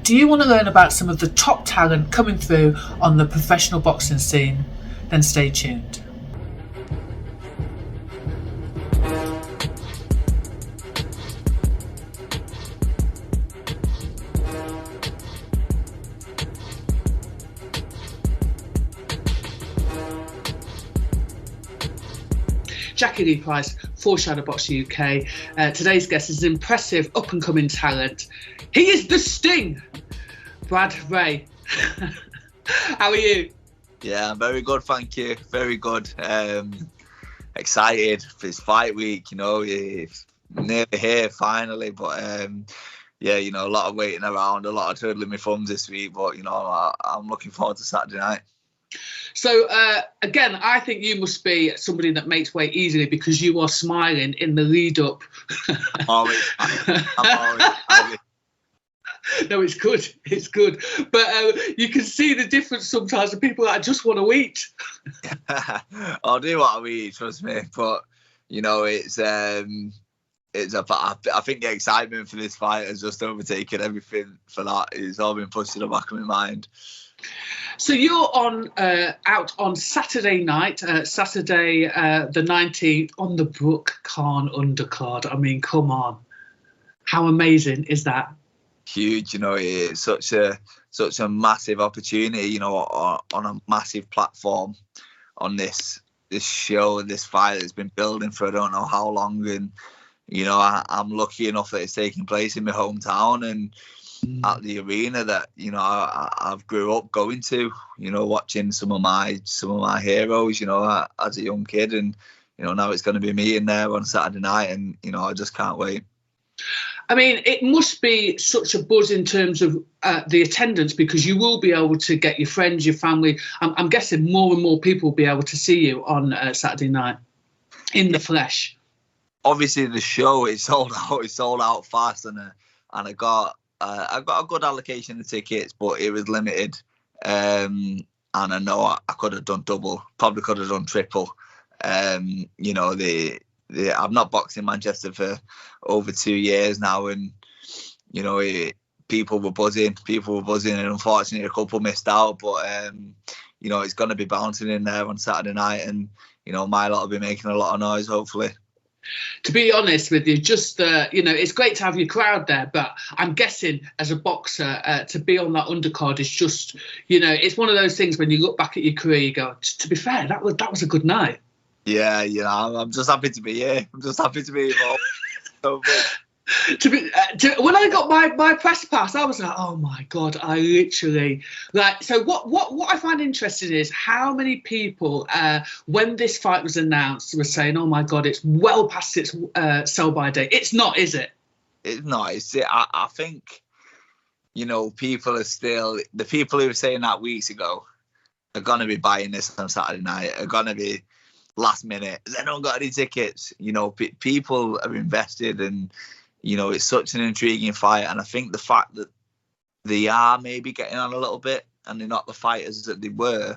Do you want to learn about some of the top talent coming through on the professional boxing scene? Then stay tuned. Jacqui-Lee Pryce for Shadowboxruk UK. Today's guest is an impressive up-and-coming talent. He is the Sting, Brad Rea. How are you? Yeah, I'm very good, thank you. Very good. Excited for his fight week. You know, it's nearly here finally. But yeah, you know, a lot of waiting around, a lot of twiddling my thumbs this week. But you know, I'm looking forward to Saturday night. So, again, I think you must be somebody that makes weight easily because you are smiling in the lead up. I'm always smiling. No, it's good. It's good. But you can see the difference sometimes of people that just want to eat. I'll do what I eat, trust me. But, you know, I think the excitement for this fight has just overtaken everything for that. It's all been pushed to the back of my mind. So you're out on Saturday night, Saturday the 19th, on the Brooke Khan undercard. I mean, come on. How amazing is that? Huge, you know, it's such a massive opportunity, you know, on a massive platform on this show, this fight that's been building for I don't know how long. And, you know, I'm lucky enough that it's taking place in my hometown and at the arena that, you know, I've grew up going to, you know, watching some of my heroes, you know, as a young kid. And, you know, now it's going to be me in there on Saturday night. And, you know, I just can't wait. I mean, it must be such a buzz in terms of the attendance because you will be able to get your friends, your family. I'm guessing more and more people will be able to see you on Saturday night in the flesh. Obviously, the show is sold out. It's sold out fast, and I got a good allocation of tickets, but it was limited. And I know I could have done double, probably could have done triple. You know, I've not boxed in Manchester for over 2 years now, and you know, people were buzzing, and unfortunately a couple missed out. But you know, it's going to be bouncing in there on Saturday night, and you know, my lot will be making a lot of noise, hopefully. To be honest with you, just you know, it's great to have your crowd there, but I'm guessing as a boxer to be on that undercard is just, you know, it's one of those things when you look back at your career, you go, to be fair, that was a good night. Yeah, you know, I'm just happy to be here. I'm just happy to be involved. When I got my press pass, I was like, oh my God, I literally like. So what I find interesting is how many people, when this fight was announced, were saying, oh my God, it's well past its sell-by date. It's not, is it? It's not. I think, you know, people the people who were saying that weeks ago are going to be buying this on Saturday night, are going to be last minute. They don't got any tickets. You know, people are invested, and you know, it's such an intriguing fight. And I think the fact that they are maybe getting on a little bit and they're not the fighters that they were,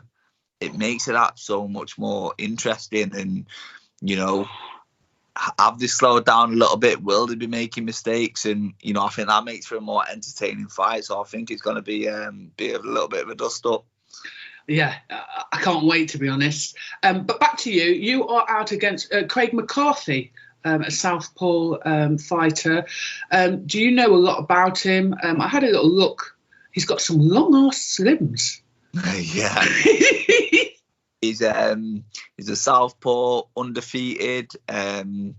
it makes it that so much more interesting. And you know, have they slowed down a little bit? Will they be making mistakes? And you know, I think that makes for a more entertaining fight. So I think it's going to be a little bit of a dust up. Yeah, I can't wait, to be honest. But back to you. You are out against Craig McCarthy, a southpaw fighter. Do you know a lot about him? I had a little look. He's got some long-ass limbs. Yeah. He's a southpaw, undefeated. You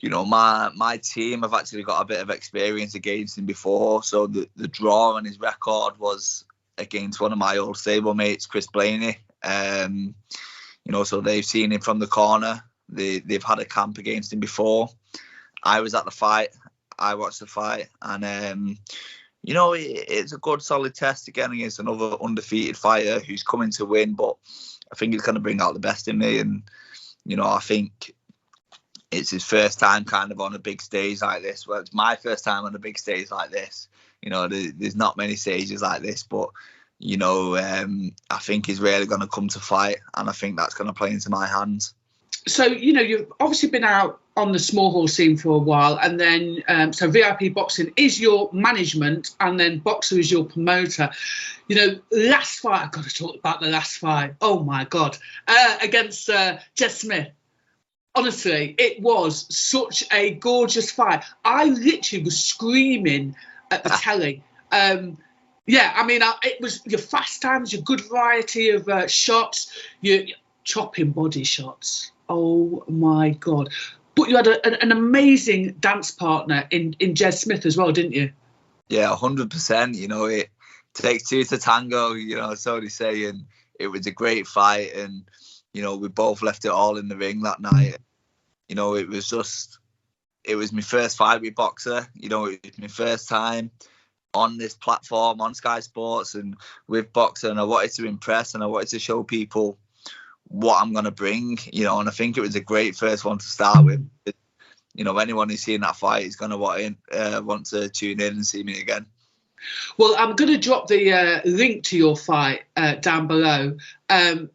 know, my team have actually got a bit of experience against him before. So the draw on his record was against one of my old stable mates, Chris Blaney. You know, so they've seen him from the corner. They've had a camp against him before. I was at the fight. I watched the fight, and you know, it's a good solid test again against another undefeated fighter who's coming to win. But I think he's going to bring out the best in me, and you know, I think it's his first time kind of on a big stage like this. Well, it's my first time on a big stage like this. You know, there's not many stages like this, but you know, I think he's really going to come to fight, and I think that's going to play into my hands. So, you know, you've obviously been out on the small hall scene for a while, and then so VIP Boxing is your management, and then Boxer is your promoter. You know, last fight, I've got to talk about the last fight. Oh my God, against Jez Smith. Honestly, it was such a gorgeous fight. I literally was screaming at the telly. Yeah, I mean, it was your fast times, your good variety of shots, your chopping body shots. Oh my God. But you had an amazing dance partner in Jez Smith as well, didn't you? Yeah, 100%. You know, it takes two to tango, you know, so they say. And it was a great fight. And, you know, we both left it all in the ring that night. You know, it was my first fight with Boxer. You know, it was my first time on this platform, on Sky Sports and with Boxer. And I wanted to impress and I wanted to show people what I'm going to bring, you know, and I think it was a great first one to start with. You know, anyone who's seen that fight is going to want to tune in and see me again. Well, I'm going to drop the link to your fight down below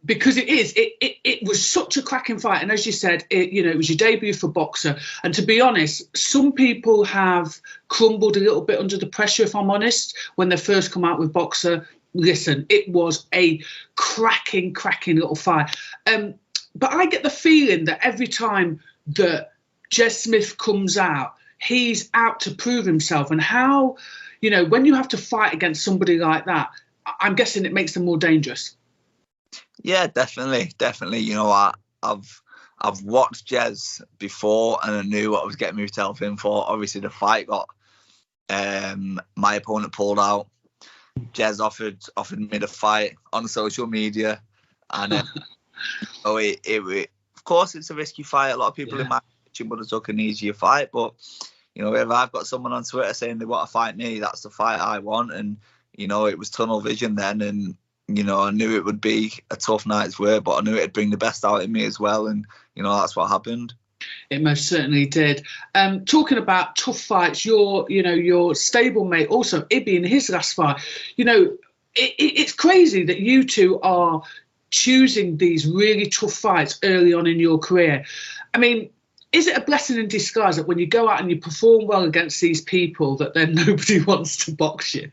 because it was such a cracking fight. And as you said, it was your debut for Boxer. And to be honest, some people have crumbled a little bit under the pressure, if I'm honest, when they first come out with Boxer. Listen, it was a cracking little fight. But I get the feeling that every time that Jez Smith comes out, he's out to prove himself. And how, you know, when you have to fight against somebody like that, I'm guessing it makes them more dangerous. Yeah, definitely. You know, I've watched Jez before and I knew what I was getting myself in for. Obviously, the fight got my opponent pulled out. Jez offered me the fight on social media, and of course it's a risky fight. A lot of people in my kitchen would have took an easier fight, but you know, if I've got someone on Twitter saying they want to fight me, that's the fight I want. And you know, it was tunnel vision then, and you know, I knew it would be a tough night's work, but I knew it'd bring the best out in me as well, and you know, that's what happened. It most certainly did. Talking about tough fights, your stablemate also, Ibby, in his last fight, you know, it's crazy that you two are choosing these really tough fights early on in your career. I mean, is it a blessing in disguise that when you go out and you perform well against these people that then nobody wants to box you?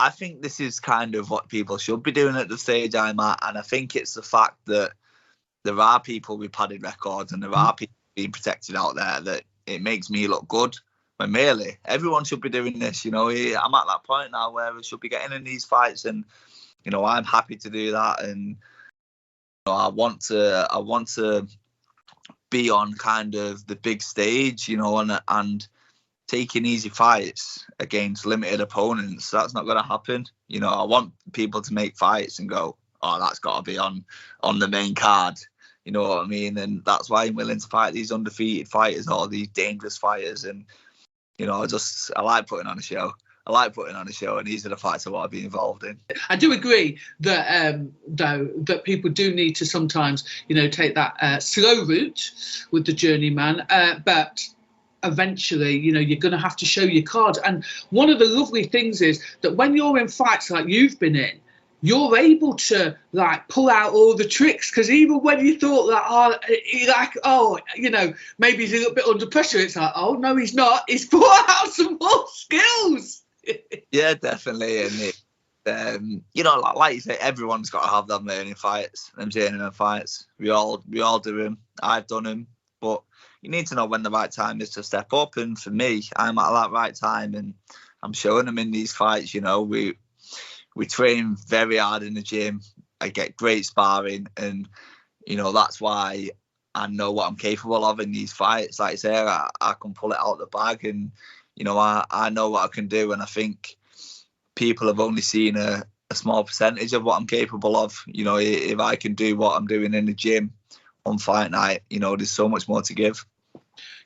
I think this is kind of what people should be doing at the stage I'm at, and I think it's the fact that there are people with padded records and there are people being protected out there that it makes me look good. When really, everyone should be doing this. You know, I'm at that point now where we should be getting in these fights, and you know, I'm happy to do that, and you know, I want to be on kind of the big stage, you know, and taking easy fights against limited opponents, that's not going to happen. You know, I want people to make fights and go, oh, that's got to be on the main card. You know what I mean? And that's why I'm willing to fight these undefeated fighters or these dangerous fighters. And, you know, I like putting on a show. And these are the fights I want to be involved in. I do agree that, though, that people do need to sometimes, you know, take that slow route with the journeyman. But eventually, you know, you're going to have to show your card. And one of the lovely things is that when you're in fights like you've been in, you're able to like pull out all the tricks, because even when you thought that, you know, maybe he's a little bit under pressure, it's like, oh no, he's not. He's brought out some more skills. Yeah, definitely. And you know, like you say, everyone's got to have them learning fights, them journeyman fights. We all do them. I've done them, but you need to know when the right time is to step up. And for me, I'm at that right time, and I'm showing them in these fights. You know, we train very hard in the gym. I get great sparring, and you know, that's why I know what I'm capable of in these fights. Like I say, I can pull it out of the bag, and you know, I know what I can do. And I think people have only seen a small percentage of what I'm capable of. You know, if I can do what I'm doing in the gym on fight night, you know, there's so much more to give.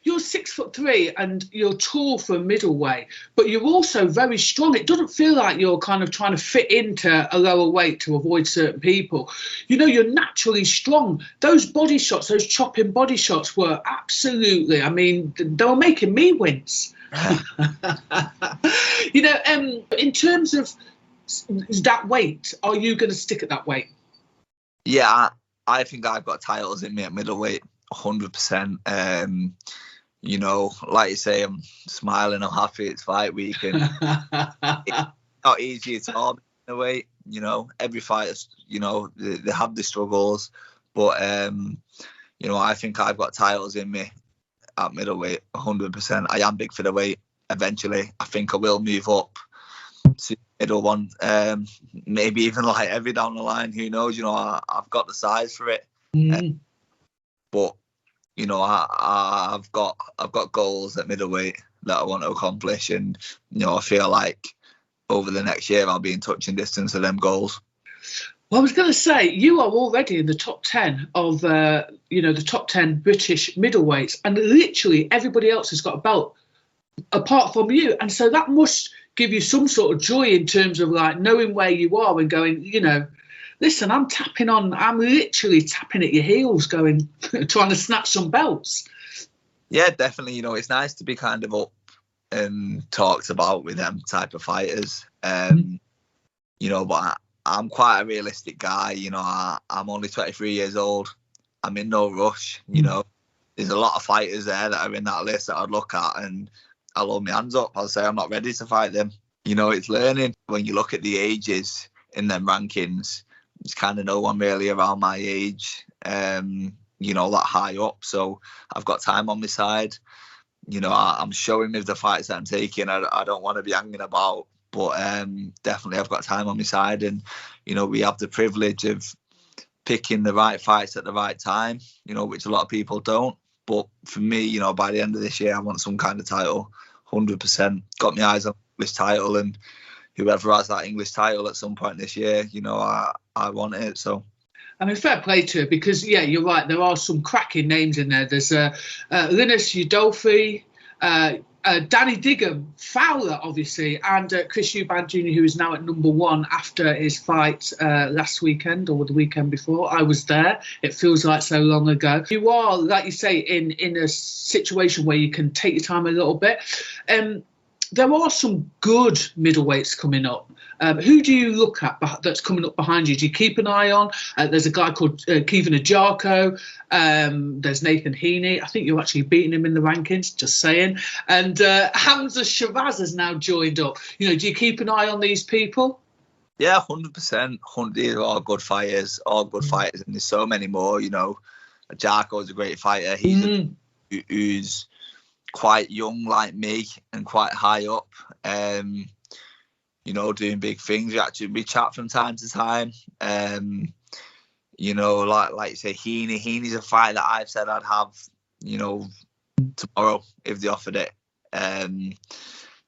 You're 6'3" and you're tall for a middleweight, but you're also very strong. It doesn't feel like you're kind of trying to fit into a lower weight to avoid certain people. You know, you're naturally strong. Those body shots, those chopping body shots were absolutely, I mean, they were making me wince. You know, in terms of that weight, are you going to stick at that weight? Yeah, I think I've got titles in me at middleweight, 100%. You know, like you say, I'm smiling, I'm happy, it's fight week, and it's not easy at all in a way. You know, every fighter, you know, they have the struggles, but you know, I think I've got titles in me at middleweight, 100%. I am big for the weight. Eventually, I think I will move up to middle one, maybe even light heavy down the line. Who knows? You know, I've got the size for it, but you know, I've got goals at middleweight that I want to accomplish, and you know, I feel like over the next year I'll be in touching distance of them goals. Well, I was going to say, you are already in the top 10 of, you know, the top 10 British middleweights, and literally everybody else has got a belt apart from you. And so that must give you some sort of joy in terms of like knowing where you are and going, you know, listen, I'm literally tapping at your heels going, trying to snatch some belts. Yeah, definitely. You know, it's nice to be kind of up and talked about with them type of fighters. You know, but I'm quite a realistic guy. You know, I'm only 23 years old. I'm in no rush. You know, there's a lot of fighters there that are in that list that I'd look at and I'll hold my hands up. I'll say I'm not ready to fight them. You know, it's learning. When you look at the ages in them rankings, there's kind of no one really around my age, you know, that high up. So I've got time on my side. You know, I'm showing with the fights that I'm taking. I don't want to be hanging about, but definitely I've got time on my side. And, you know, we have the privilege of picking the right fights at the right time, you know, which a lot of people don't. But for me, you know, by the end of this year, I want some kind of title, 100%. Got my eyes on this title, and whoever has that English title at some point this year, you know, I want it. So, I mean, fair play to it, because, yeah, you're right. There are some cracking names in there. There's Linus Udolphi, Danny Diggum, Fowler, obviously, and Chris Eubank Jr., who is now at number 1 after his fight last weekend or the weekend before. I was there. It feels like so long ago. You are, like you say, in a situation where you can take your time a little bit. There are some good middleweights coming up. Who do you look at that's coming up behind you? Do you keep an eye on? There's a guy called Kevin Ajako. There's Nathan Heaney. I think you're actually beating him in the rankings, just saying. And Hamza Shabazz has now joined up. You know, do you keep an eye on these people? Yeah, 100%. They're all good fighters, and there's so many more. You know, Jarko's a great fighter. He's who's quite young like me and quite high up, you know, doing big things. We chat from time to time. You know, like you say, Heaney's a fight that I've said I'd have, you know, tomorrow if they offered it.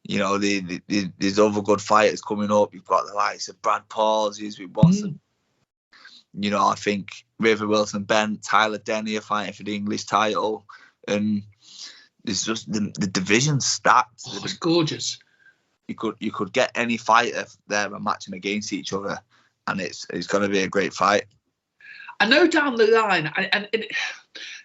You know, there's other good fighters coming up. You've got the likes of Brad Pauls, who's with Watson. You know, I think River Wilson Bent, Tyler Denny are fighting for the English title, and it's just the division's stacked. Oh, it's gorgeous. You could get any fighter there and match them against each other, and it's going to be a great fight. I know down the line,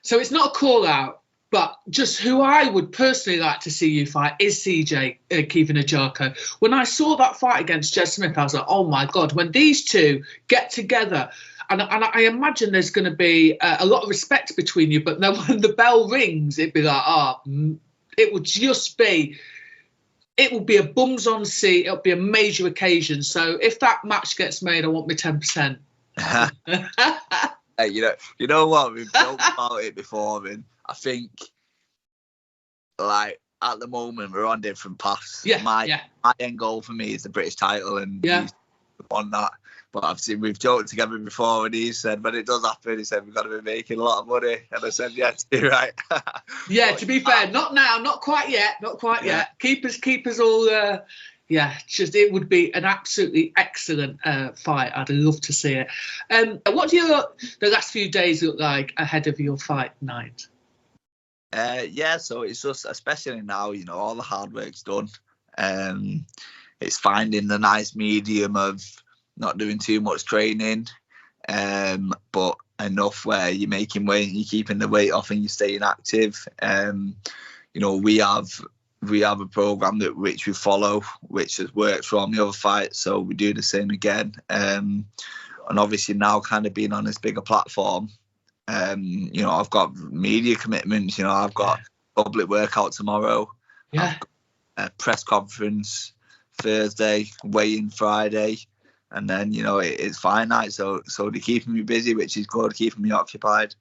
so it's not a call out, but just who I would personally like to see you fight is CJ Kevin Ajako. When I saw that fight against Jed Smith, I was like, oh my God, when these two get together. And I imagine there's going to be a lot of respect between you, but then when the bell rings, it'd be like, it would be a bums on seat. It'll be a major occasion. So if that match gets made, I want my 10%. Hey, you know what? We've talked about it before, and I think, like, at the moment we're on different paths. My end goal for me is the British title, and he's won that. But we've joked together before, and he said, when it does happen, he said, we've got to be making a lot of money. And I said, yeah, you're right. Yeah, to be fair, not now, not quite yet. Keep us all, it would be an absolutely excellent fight. I'd love to see it. What do the last few days look like ahead of your fight night? So it's just, especially now, you know, all the hard work's done. It's finding the nice medium of not doing too much training, but enough where you're making weight and you're keeping the weight off and you're staying active. You know, we have a program which we follow, which has worked for all the other fights, so we do the same again. and obviously now kind of being on this bigger platform, you know, I've got media commitments. You know, I've got public workout tomorrow. Yeah. I've got a press conference Thursday, weigh-in Friday, and then, you know, it's fight night. So they're keeping me busy, which is good, keeping me occupied.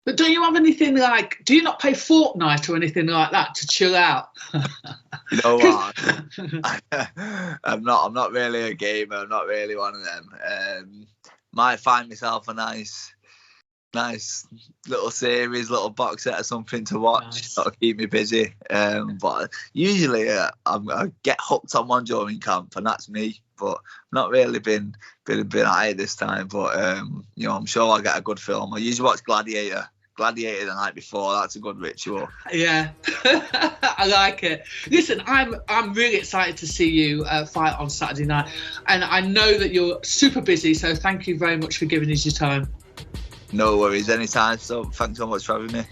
But do you have anything like, do you not play Fortnite or anything like that to chill out? You know what? I'm not really a gamer. I'm not really one of them. Might find myself a nice little series, little box set or something to watch. Nice. That'll keep me busy. But usually I get hooked on one during camp, and that's me. But not really been at it this time. But you know, I'm sure I'll get a good film. I usually watch Gladiator the night before. That's a good ritual. Yeah. I like it. Listen, I'm really excited to see you fight on Saturday night, and I know that you're super busy, so thank you very much for giving us your time. No worries, anytime. So thanks so much for having me.